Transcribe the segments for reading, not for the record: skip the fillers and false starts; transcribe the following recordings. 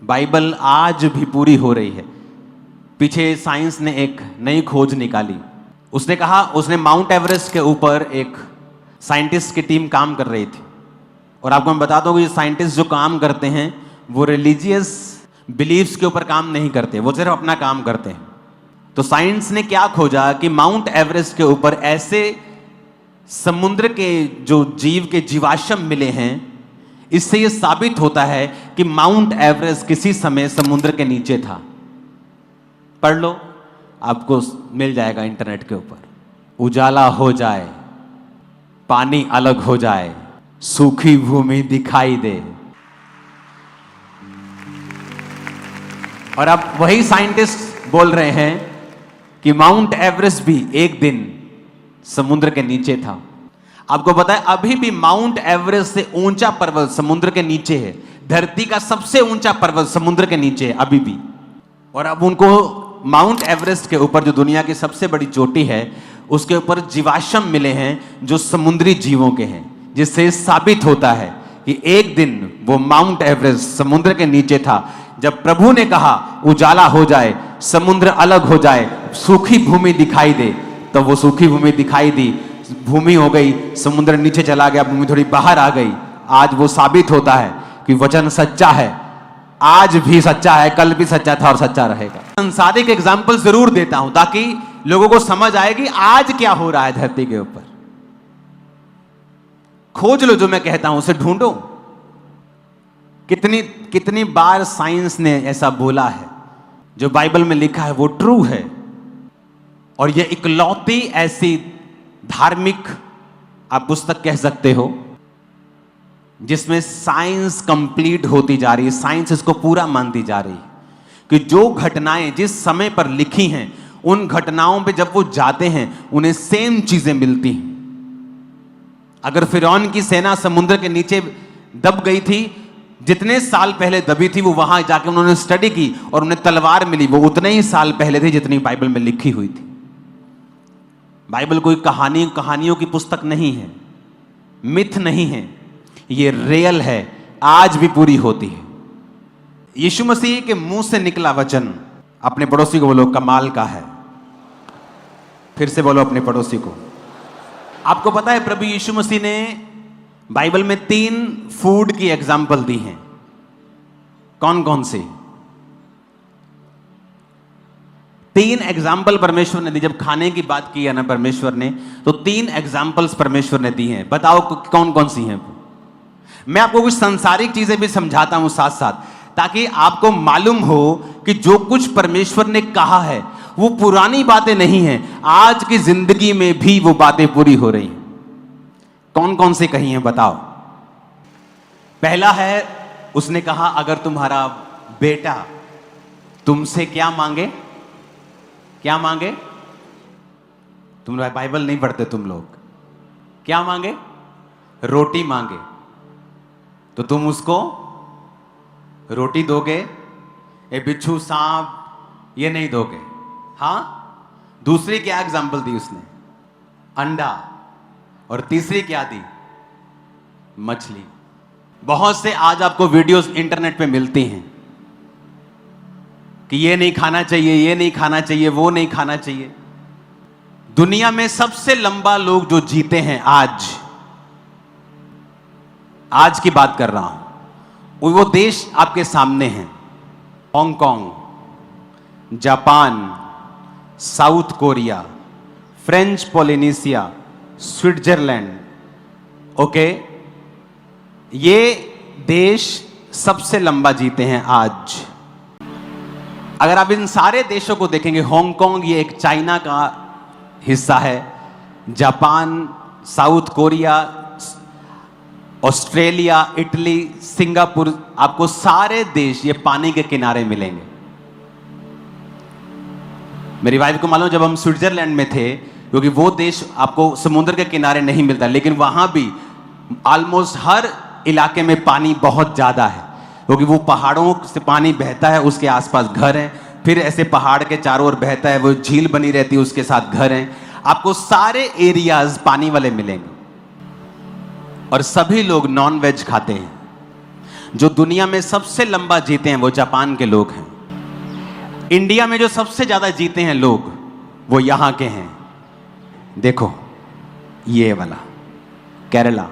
Bible आज भी पूरी हो रही है। पीछे साइंस ने एक नई खोज निकाली। उसने कहा, उसने माउंट एवरेस्ट के ऊपर एक साइंटिस्ट की टीम काम कर रही थी। और आपको मैं बता दूं कि साइंटिस्ट जो काम करते हैं वो रिलीजियस बिलीफ्स के ऊपर काम नहीं करते, वो सिर्फ अपना काम करते हैं। तो साइंस ने क्या खोजा कि माउंट एवरेस्ट के ऊपर ऐसे समुद्र के जो जीव के जीवाश्म मिले हैं, इससे यह साबित होता है कि माउंट एवरेस्ट किसी समय समुद्र के नीचे था। पढ़ लो, आपको मिल जाएगा इंटरनेट के ऊपर। उजाला हो जाए, पानी अलग हो जाए, सूखी भूमि दिखाई दे। और अब वही साइंटिस्ट बोल रहे हैं कि माउंट एवरेस्ट भी एक दिन समुद्र के नीचे था। आपको पता है अभी भी माउंट एवरेस्ट से ऊंचा पर्वत समुद्र के नीचे है। धरती का सबसे ऊंचा पर्वत समुद्र के नीचे है अभी भी। और अब उनको माउंट एवरेस्ट के ऊपर, जो दुनिया की सबसे बड़ी चोटी है, उसके ऊपर जीवाश्म मिले हैं जो समुद्री जीवों के हैं, जिससे साबित होता है कि एक दिन वो माउंट एवरेस्ट समुद्र के नीचे था। जब प्रभु ने कहा उजाला हो जाए, समुद्र अलग हो जाए, सूखी भूमि दिखाई दे, तो वो सूखी भूमि दिखाई दी, भूमि हो गई, समुद्र नीचे चला गया, भूमि थोड़ी बाहर आ गई। आज वो साबित होता है कि वचन सच्चा है, आज भी सच्चा है, कल भी सच्चा था और सच्चा रहेगा। सांसारिक एग्जाम्पल जरूर देता हूं ताकि लोगों को समझ आए कि आज क्या हो रहा है धरती के ऊपर। खोज लो जो मैं कहता हूं, उसे ढूंढो। कितनी बार साइंस ने ऐसा बोला है, जो बाइबल में लिखा है वो ट्रू है। और ये इकलौती ऐसी धार्मिक आप पुस्तक कह सकते हो जिसमें साइंस कंप्लीट होती जा रही है। साइंस इसको पूरा मानती जा रही है कि जो घटनाएं जिस समय पर लिखी हैं, उन घटनाओं पे जब वो जाते हैं उन्हें सेम चीजें मिलती हैं। अगर फिरौन की सेना समुद्र के नीचे दब गई थी, जितने साल पहले दबी थी, वो वहां जाके उन्होंने स्टडी की और उन्हें तलवार मिली, वो उतने ही साल पहले थी जितनी बाइबल में लिखी हुई थी। बाइबल कोई कहानियों की पुस्तक नहीं है, मिथ नहीं है, ये रियल है, आज भी पूरी होती है। यीशु मसीह के मुंह से निकला वचन, अपने पड़ोसी को बोलो कमाल का है। फिर से बोलो अपने पड़ोसी को। आपको पता है प्रभु यीशु मसीह ने बाइबल में 3 फूड की एग्जाम्पल दी हैं। कौन कौन सी 3 एग्जाम्पल परमेश्वर ने दी? जब खाने की बात की है ना परमेश्वर ने, तो 3 एग्जाम्पल्स परमेश्वर ने दी हैं। बताओ कौन कौन सी हैं? मैं आपको कुछ सांसारिक चीजें भी समझाता हूं साथ साथ, ताकि आपको मालूम हो कि जो कुछ परमेश्वर ने कहा है वो पुरानी बातें नहीं हैं, आज की जिंदगी में भी वो बातें पूरी हो रही हैं। कौन कौन से कही हैं बताओ? पहला है, उसने कहा अगर तुम्हारा बेटा तुमसे क्या मांगे, क्या मांगे? तुम बाइबल नहीं पढ़ते तुम लोग। क्या मांगे? रोटी मांगे, तो तुम उसको रोटी दोगे? ए बिच्छू सांप ये नहीं दोगे। हाँ, दूसरी क्या एग्जाम्पल दी उसने? अंडा। और तीसरी क्या दी? मछली। बहुत से आज आपको वीडियोस इंटरनेट पे मिलती हैं कि ये नहीं खाना चाहिए, ये नहीं खाना चाहिए, वो नहीं खाना चाहिए। दुनिया में सबसे लंबा लोग जो जीते हैं आज की बात कर रहा हूं, वो देश आपके सामने हैं। Hong Kong, Japan, south Korea, French Polynesia, Switzerland. Okay, ये देश सबसे लंबा जीते हैं आज। अगर आप इन सारे देशों को देखेंगे, हांगकांग ये एक चाइना का हिस्सा है, Japan, south Korea, Australia, Italy, Singapore, आपको सारे देश ये पानी के किनारे मिलेंगे। मेरी वाइफ को मालूम, जब हम स्विट्जरलैंड में थे, क्योंकि वो देश आपको समुद्र के किनारे नहीं मिलता, लेकिन वहां भी ऑलमोस्ट हर इलाके में पानी बहुत ज्यादा है, क्योंकि वो पहाड़ों से पानी बहता है, उसके आसपास घर हैं, फिर ऐसे पहाड़ के चारों ओर बहता है, वो झील बनी रहती है, उसके साथ घर हैं। आपको सारे एरियाज पानी वाले मिलेंगे और सभी लोग नॉन वेज खाते हैं। जो दुनिया में सबसे लंबा जीते हैं वो जापान के लोग हैं। इंडिया में जो सबसे ज्यादा जीते हैं लोग वो यहां के हैं। देखो ये वाला केरला।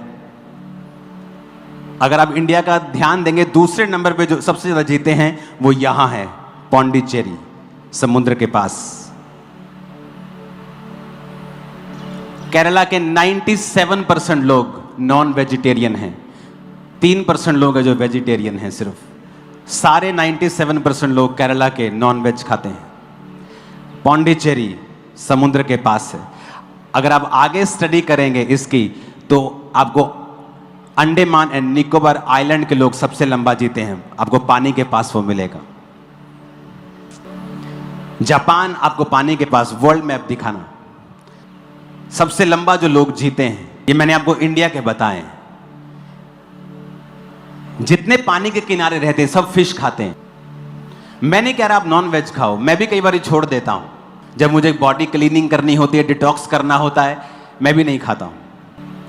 अगर आप इंडिया का ध्यान देंगे, दूसरे नंबर पे जो सबसे ज्यादा जीते हैं वो यहां है, पौंडीचेरी, समुद्र के पास। केरला के 97% लोग नॉन वेजिटेरियन हैं, 3% लोग हैं जो वेजिटेरियन हैं सिर्फ। सारे 97% लोग केरला के नॉन वेज खाते हैं। पौंडीचेरी समुद्र के पास है। अगर आप आगे स्टडी करेंगे इसकी तो आपको अंडमान एंड निकोबार आइलैंड के लोग सबसे लंबा जीते हैं, आपको पानी के पास वो मिलेगा। जापान आपको पानी के पास, वर्ल्ड मैप दिखाना, सबसे लंबा जो लोग जीते हैं, ये मैंने आपको इंडिया के बताए हैं। जितने पानी के किनारे रहते हैं सब फिश खाते हैं। मैं नहीं कह रहा आप नॉन वेज खाओ, मैं भी कई बार छोड़ देता हूं। जब मुझे बॉडी क्लीनिंग करनी होती है, डिटॉक्स करना होता है, मैं भी नहीं खाता हूं।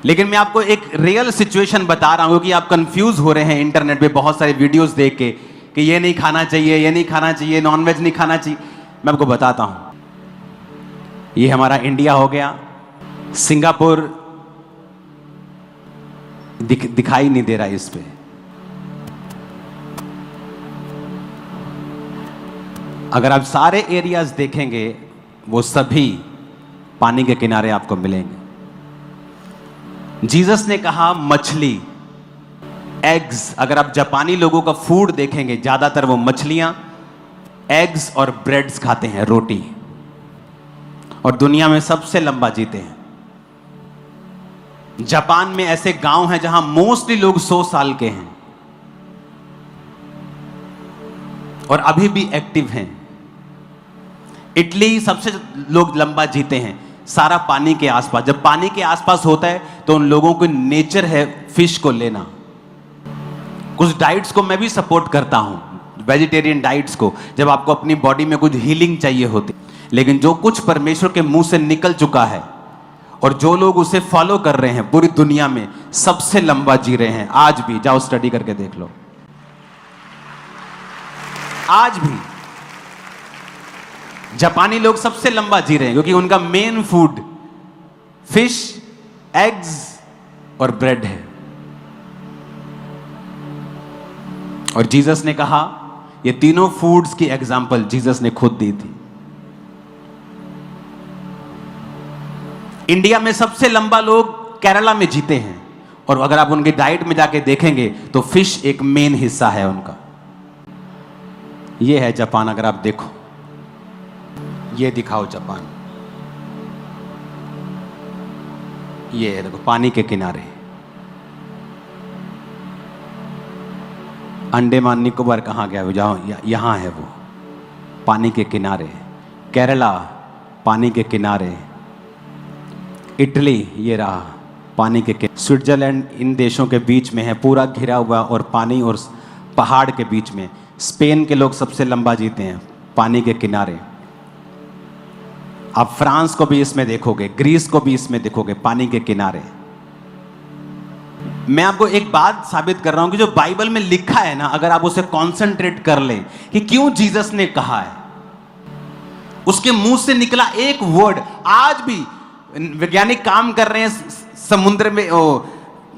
लेकिन मैं आपको एक रियल सिचुएशन बता रहा हूं कि आप कंफ्यूज हो रहे हैं इंटरनेट पे बहुत सारे वीडियोस देख के कि ये नहीं खाना चाहिए, ये नहीं खाना चाहिए, नॉन वेज नहीं खाना चाहिए। मैं आपको बताता हूं, ये हमारा इंडिया हो गया। सिंगापुर दिखाई नहीं दे रहा इस पे। अगर आप सारे एरियाज देखेंगे वो सभी पानी के किनारे आपको मिलेंगे। जीसस ने कहा मछली, एग्स। अगर आप जापानी लोगों का फूड देखेंगे ज्यादातर वो मछलियां, एग्स और ब्रेड्स खाते हैं, रोटी। और दुनिया में सबसे लंबा जीते हैं। जापान में ऐसे गांव हैं जहां मोस्टली लोग 100 साल के हैं और अभी भी एक्टिव हैं। इटली सबसे लोग लंबा जीते हैं, सारा पानी के आसपास। जब पानी के आसपास होता है तो उन लोगों को नेचर है फिश को लेना। कुछ डाइट्स को मैं भी सपोर्ट करता हूं, वेजिटेरियन डाइट्स को, जब आपको अपनी बॉडी में कुछ हीलिंग चाहिए होती। लेकिन जो कुछ परमेश्वर के मुंह से निकल चुका है और जो लोग उसे फॉलो कर रहे हैं, पूरी दुनिया में सबसे लंबा जी रहे हैं आज भी। जाओ स्टडी करके देख लो, आज भी जापानी लोग सबसे लंबा जी रहे हैं क्योंकि उनका मेन फूड फिश, एग्स और ब्रेड है। और जीसस ने कहा, ये तीनों फूड्स की एग्जाम्पल जीसस ने खुद दी थी। इंडिया में सबसे लंबा लोग केरला में जीते हैं और अगर आप उनकी डाइट में जाके देखेंगे तो फिश एक मेन हिस्सा है उनका। ये है जापान। अगर आप देखो, ये दिखाओ जापान, ये है देखो पानी के किनारे। अंडमान निकोबार कहाँ गया वो, जाओ यहां है वो, पानी के किनारे। केरला पानी के किनारे, इटली ये रहा पानी के किनारे, स्विट्जरलैंड इन देशों के बीच में है, पूरा घिरा हुआ और पानी और पहाड़ के बीच में। स्पेन के लोग सबसे लंबा जीते हैं पानी के किनारे। आप फ्रांस को भी इसमें देखोगे, ग्रीस को भी इसमें देखोगे, पानी के किनारे। मैं आपको एक बात साबित कर रहा हूं कि जो बाइबल में लिखा है ना, अगर आप उसे कंसंट्रेट कर लें कि क्यों जीसस ने कहा है, उसके मुंह से निकला एक वर्ड। आज भी वैज्ञानिक काम कर रहे हैं समुद्र में,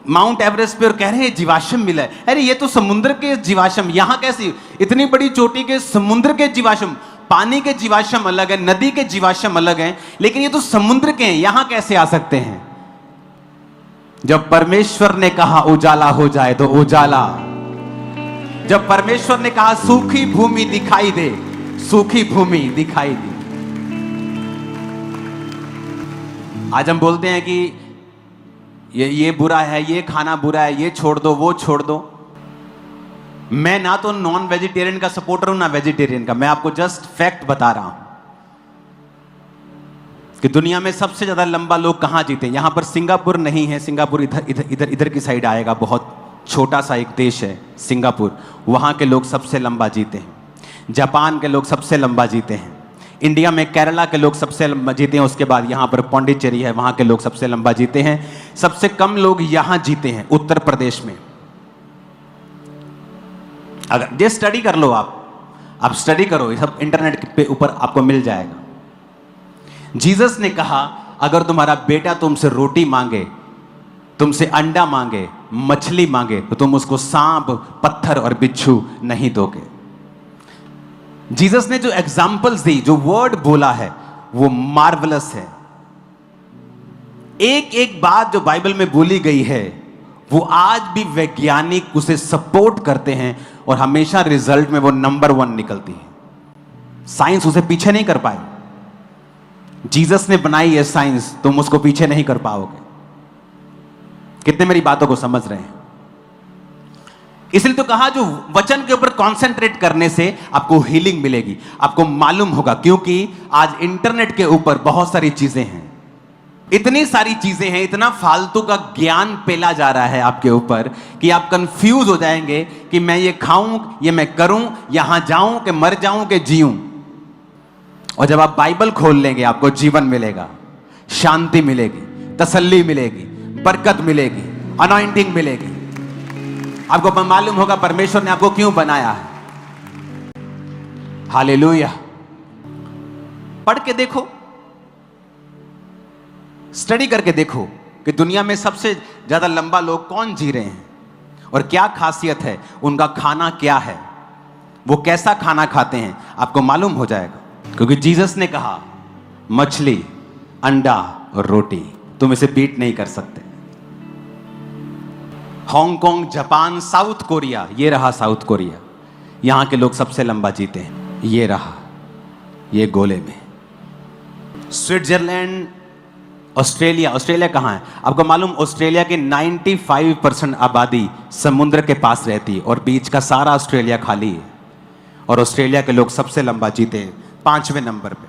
माउंट एवरेस्ट पे, और कह रहे हैं जीवाश्म मिला है। अरे ये तो समुद्र के जीवाश्म, यहां कैसी इतनी बड़ी चोटी के समुद्र के जीवाश्म। पानी के जीवाश्म अलग है, नदी के जीवाश्म अलग हैं, लेकिन ये तो समुद्र के हैं, यहां कैसे आ सकते हैं? जब परमेश्वर ने कहा उजाला हो जाए तो उजाला। जब परमेश्वर ने कहा सूखी भूमि दिखाई दे, सूखी भूमि दिखाई दी। आज हम बोलते हैं कि ये बुरा है, ये खाना बुरा है, ये छोड़ दो, वो छोड़ दो। मैं ना तो नॉन वेजिटेरियन का सपोर्टर हूं ना वेजिटेरियन का, मैं आपको जस्ट फैक्ट बता रहा हूं कि दुनिया में सबसे ज्यादा लंबा लोग कहां जीते हैं। यहां पर सिंगापुर नहीं है, सिंगापुर इधर इधर इधर इधर की साइड आएगा, बहुत छोटा सा एक देश है सिंगापुर, वहां के लोग सबसे लंबा जीते हैं। जापान के लोग सबसे लंबा जीते हैं। इंडिया में केरला के लोग सबसे लंबा जीते हैं, उसके बाद यहां पर पौंडीचेरी है, वहां के लोग सबसे लंबा जीते हैं। सबसे कम लोग यहां जीते हैं उत्तर प्रदेश में, अगर ये स्टडी कर लो, आप स्टडी करो, ये सब इंटरनेट पे ऊपर आपको मिल जाएगा। जीसस ने कहा अगर तुम्हारा बेटा तुमसे रोटी मांगे, तुमसे अंडा मांगे, मछली मांगे, तो तुम उसको सांप, पत्थर और बिच्छू नहीं दोगे। जीसस ने जो एग्जाम्पल्स दी, जो वर्ड बोला है, वो मार्वलस है। एक एक बात जो बाइबल में बोली गई है, वो आज भी वैज्ञानिक उसे सपोर्ट करते हैं और हमेशा रिजल्ट में वो नंबर 1 निकलती है। साइंस उसे पीछे नहीं कर पाए। जीसस ने बनाई है साइंस, तुम उसको पीछे नहीं कर पाओगे। कितने मेरी बातों को समझ रहे हैं? इसलिए तो कहा जो वचन के ऊपर कंसंट्रेट करने से आपको हीलिंग मिलेगी, आपको मालूम होगा। क्योंकि आज इंटरनेट के ऊपर बहुत सारी चीजें हैं, इतनी सारी चीजें हैं, इतना फालतू का ज्ञान पेला जा रहा है आपके ऊपर कि आप कंफ्यूज हो जाएंगे कि मैं ये खाऊं, ये मैं करूं, यहां जाऊं कि मर जाऊं कि जीऊं। और जब आप बाइबल खोल लेंगे, आपको जीवन मिलेगा, शांति मिलेगी, तसल्ली मिलेगी, बरकत मिलेगी, अनॉइंटिंग मिलेगी। आपको मालूम होगा परमेश्वर ने आपको क्यों बनाया है। हालेलुया। पढ़ के देखो, स्टडी करके देखो कि दुनिया में सबसे ज्यादा लंबा लोग कौन जी रहे हैं और क्या खासियत है, उनका खाना क्या है, वो कैसा खाना खाते हैं, आपको मालूम हो जाएगा। क्योंकि जीसस ने कहा मछली, अंडा और रोटी तुम इसे बीट नहीं कर सकते। हांगकांग, जापान, साउथ कोरिया, ये रहा साउथ कोरिया, यहां के लोग सबसे लंबा जीते हैं। ये रहा, ये गोले में। स्विट्जरलैंड, ऑस्ट्रेलिया, ऑस्ट्रेलिया कहाँ है आपको मालूम? ऑस्ट्रेलिया की 95% आबादी समुद्र के पास रहती है और बीच का सारा ऑस्ट्रेलिया खाली है। और ऑस्ट्रेलिया के लोग सबसे लंबा जीते हैं, 5वें नंबर पे।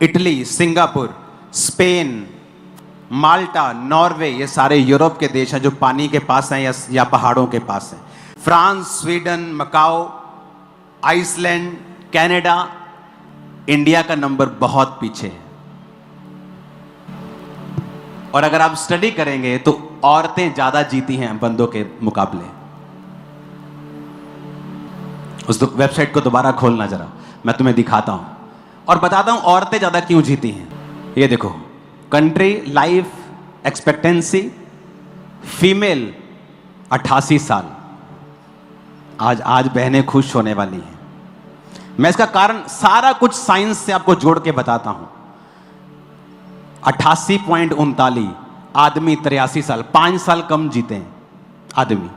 इटली, सिंगापुर, स्पेन, माल्टा, नॉर्वे, ये सारे यूरोप के देश हैं जो पानी के पास हैं या पहाड़ों के पास हैं। France, Sweden, Macau, Iceland, Canada. India का नंबर बहुत पीछे है। और अगर आप स्टडी करेंगे तो औरतें ज्यादा जीती हैं बंदों के मुकाबले। उस वेबसाइट को दोबारा खोलना जरा, मैं तुम्हें दिखाता हूं और बताता हूं औरतें ज्यादा क्यों जीती हैं। ये देखो, कंट्री लाइफ एक्सपेक्टेंसी फीमेल 88 साल। आज बहनें खुश होने वाली हैं। मैं इसका कारण सारा कुछ साइंस से आपको जोड़ के बताता हूं। 88.39, आदमी 83 साल, 5 साल कम जीते हैं आदमी।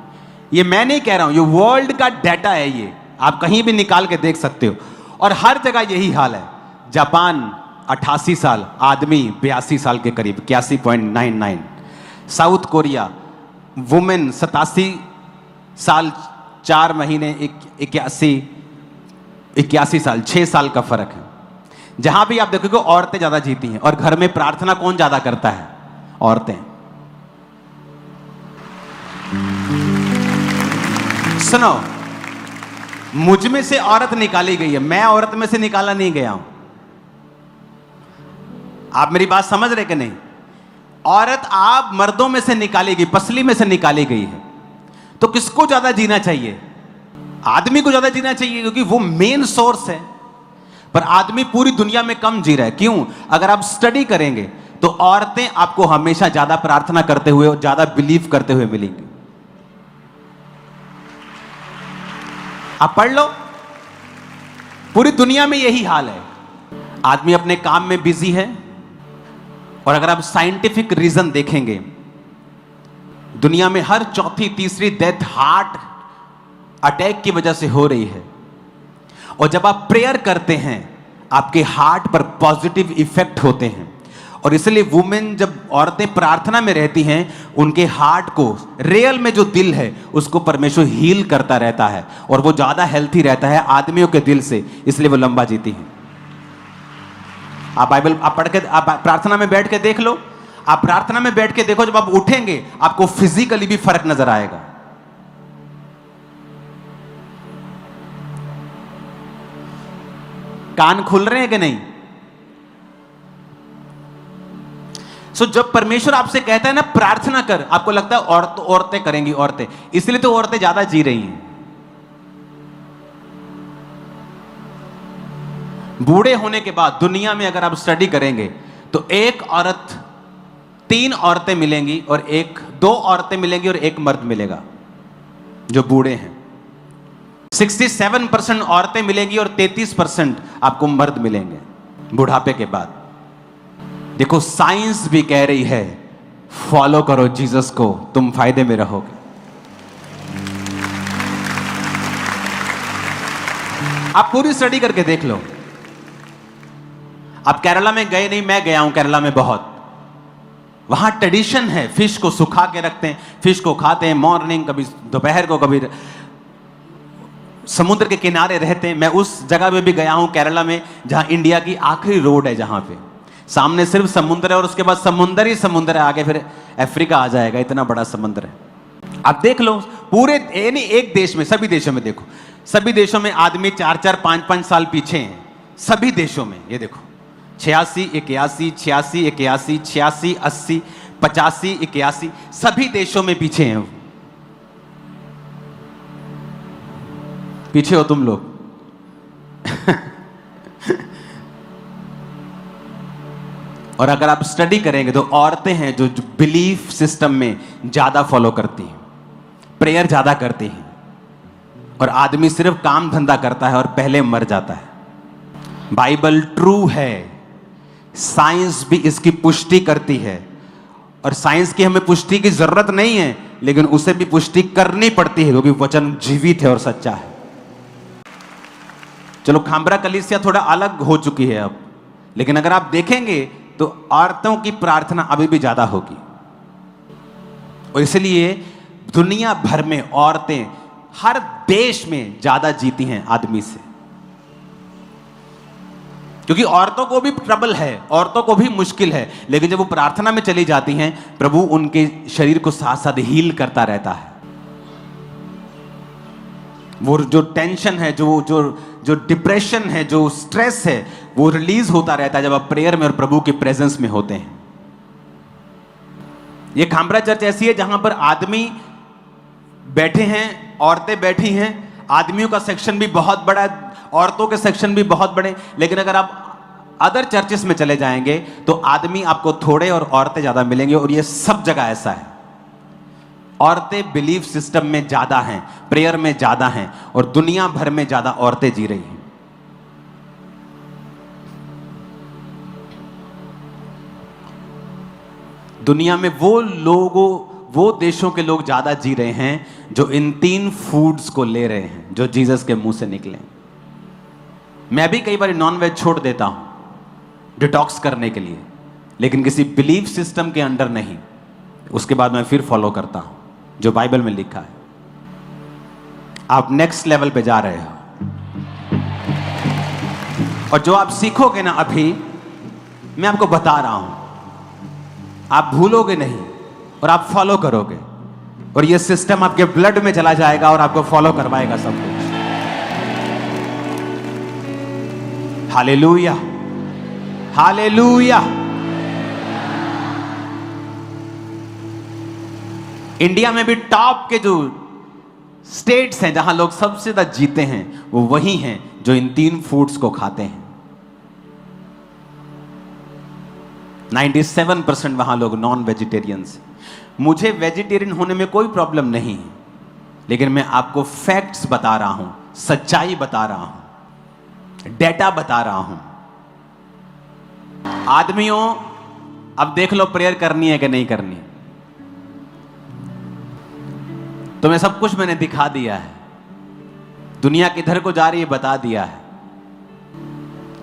ये मैं नहीं कह रहा हूं, ये वर्ल्ड का डाटा है, ये आप कहीं भी निकाल के देख सकते हो। और हर जगह यही हाल है। जापान 88 साल, आदमी 82 साल के करीब, 81.99। साउथ कोरिया वुमेन 87 साल 4 महीने, 81 साल, 6 साल का फर्क है। जहां भी आप देखोगे औरतें ज्यादा जीती हैं। और घर में प्रार्थना कौन ज्यादा करता है? औरतें। सुनो, मुझ में से औरत निकाली गई है, मैं औरत में से निकाला नहीं गया हूं। आप मेरी बात समझ रहे कि नहीं? औरत आप मर्दों में से निकाली गई, पसली में से निकाली गई है। तो किसको ज्यादा जीना चाहिए? आदमी को ज्यादा जीना चाहिए, क्योंकि वो मेन सोर्स है। पर आदमी पूरी दुनिया में कम जी रहा है। क्यों? अगर आप स्टडी करेंगे तो औरतें आपको हमेशा ज्यादा प्रार्थना करते हुए और ज्यादा बिलीव करते हुए मिलेंगी। आप पढ़ लो, पूरी दुनिया में यही हाल है। आदमी अपने काम में बिजी है। और अगर आप साइंटिफिक रीजन देखेंगे, दुनिया में हर चौथी तीसरी डेथ हार्ट अटैक की वजह से हो रही है। और जब आप प्रेयर करते हैं, आपके हार्ट पर पॉजिटिव इफेक्ट होते हैं। और इसलिए वुमेन, जब औरतें प्रार्थना में रहती हैं, उनके हार्ट को, रियल में जो दिल है, उसको परमेश्वर हील करता रहता है और वो ज्यादा हेल्थी रहता है आदमियों के दिल से, इसलिए वो लंबा जीती हैं। आप बाइबल आप पढ़ के, आप प्रार्थना में बैठ के देख लो। आप प्रार्थना में बैठ के देखो, जब आप उठेंगे आपको फिजिकली भी फर्क नजर आएगा। कान खुल रहे हैं कि नहीं? जब परमेश्वर आपसे कहता है ना प्रार्थना कर, आपको लगता है औरतें करेंगी, औरतें, इसलिए तो औरतें ज्यादा जी रही हैं। बूढ़े होने के बाद दुनिया में अगर आप स्टडी करेंगे तो एक औरत, 3 औरतें मिलेंगी और 2 औरतें मिलेंगी और 1 मर्द मिलेगा जो बूढ़े हैं। 67% औरतें मिलेंगी और 33% आपको मर्द मिलेंगे बुढ़ापे के बाद। देखो, साइंस भी कह रही है फॉलो करो जीसस को, तुम फायदे में रहोगे। आप पूरी स्टडी करके देख लो। आप केरला में गए नहीं, मैं गया हूं केरला में बहुत। वहां ट्रेडिशन है, फिश को सुखा के रखते हैं, फिश को खाते हैं मॉर्निंग, कभी दोपहर को, कभी समुद्र के किनारे रहते हैं। मैं उस जगह पे भी गया हूं केरला में जहां इंडिया की आखिरी रोड है, जहां पे सामने सिर्फ समुद्र है और उसके बाद समुद्र ही समुद्र है, आगे फिर अफ्रीका आ जाएगा, इतना बड़ा समुद्र है। आप देख लो पूरे, यानी एक देश में, सभी देशों में देखो, सभी देशों में आदमी 4-4, 5-5 साल पीछे हैं, सभी देशों में। ये देखो 86, 81, 86, 81, 86, 80, 85, 81, सभी देशों में पीछे हैं। पीछे हो तुम लोग। और अगर आप स्टडी करेंगे तो औरतें हैं जो बिलीफ सिस्टम में ज्यादा फॉलो करती हैं, प्रेयर ज्यादा करती हैं, और आदमी सिर्फ काम धंधा करता है और पहले मर जाता है। बाइबल ट्रू है, साइंस भी इसकी पुष्टि करती है, और साइंस की हमें पुष्टि की जरूरत नहीं है, लेकिन उसे भी पुष्टि करनी पड़ती है क्योंकि वचन जीवित है और सच्चा है। चलो, खामरा कलीसिया थोड़ा अलग हो चुकी है अब, लेकिन अगर आप देखेंगे तो औरतों की प्रार्थना अभी भी ज्यादा होगी, और इसलिए दुनिया भर में औरतें हर देश में ज्यादा जीती हैं आदमी से, क्योंकि औरतों को भी ट्रबल है, औरतों को भी मुश्किल है, लेकिन जब वो प्रार्थना में चली जाती हैं, प्रभु उनके शरीर को साथ साथ हील करता रहता है। वो जो टेंशन है, जो डिप्रेशन है, जो स्ट्रेस है, वो रिलीज होता रहता है जब आप प्रेयर में और प्रभु के प्रेजेंस में होते हैं। ये खामरा चर्च ऐसी है जहां पर आदमी बैठे हैं, औरतें बैठी हैं, आदमियों का सेक्शन भी बहुत बड़ा है, औरतों के सेक्शन भी बहुत बड़े, लेकिन अगर आप अदर चर्चेस में चले जाएंगे तो आदमी आपको थोड़े और औरतें ज्यादा मिलेंगे, और ये सब जगह ऐसा है। औरतें बिलीफ सिस्टम में ज्यादा हैं, प्रेयर में ज्यादा हैं, और दुनिया भर में ज्यादा औरतें जी रही हैं। दुनिया में वो देशों के लोग ज्यादा जी रहे हैं जो इन 3 फूड्स को ले रहे हैं जो जीसस के मुंह से निकले। मैं भी कई बार नॉनवेज छोड़ देता हूं डिटॉक्स करने के लिए, लेकिन किसी बिलीफ सिस्टम के अंडर नहीं। उसके बाद मैं फिर फॉलो करता हूं जो बाइबल में लिखा है। आप नेक्स्ट लेवल पे जा रहे हो, और जो आप सीखोगे ना अभी, मैं आपको बता रहा हूं, आप भूलोगे नहीं और आप फॉलो करोगे, और ये सिस्टम आपके ब्लड में चला जाएगा और आपको फॉलो करवाएगा सब कुछ। Hallelujah, hallelujah. इंडिया में भी टॉप के जो स्टेट्स हैं जहां लोग सबसे ज्यादा जीते हैं, वो वही हैं जो इन 3 फूड्स को खाते हैं। 97% वहां लोग नॉन वेजिटेरियंस। मुझे वेजिटेरियन होने में कोई प्रॉब्लम नहीं है, लेकिन मैं आपको फैक्ट्स बता रहा हूं, सच्चाई बता रहा हूं, डेटा बता रहा हूं। आदमियों, अब देख लो प्रेयर करनी है कि नहीं करनी है। तुम्हें सब कुछ मैंने दिखा दिया है, दुनिया किधर को जा रही है बता दिया है।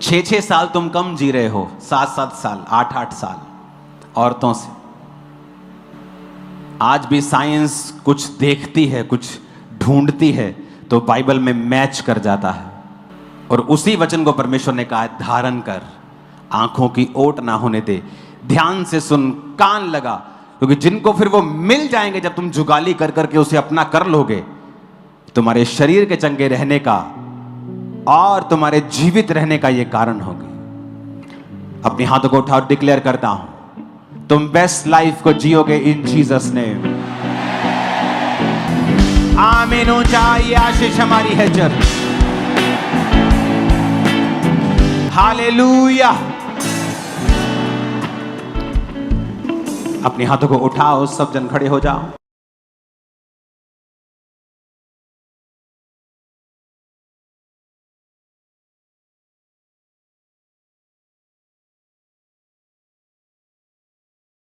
6-6 साल तुम कम जी रहे हो, 7-7 साल, 8-8 साल औरतों से। आज भी साइंस कुछ देखती है, कुछ ढूंढती है, तो बाइबल में मैच कर जाता है, और उसी वचन को परमेश्वर ने कहा है, धारण कर, आंखों की ओट ना होने दे, ध्यान से सुन, कान लगा, क्योंकि जिनको फिर वो मिल जाएंगे जब तुम जुगाली कर करके उसे अपना कर लोगे, तुम्हारे शरीर के चंगे रहने का और तुम्हारे जीवित रहने का यह कारण होगी। अपने हाथों को उठा और डिक्लेयर करता हूं, तुम बेस्ट लाइफ को जियोगे इन जीसस नेम। आमीन। ऊंचा ये आशीष हमारी है चर्च। हालेलुया। अपने हाथों को उठाओ, सब जन खड़े हो जाओ।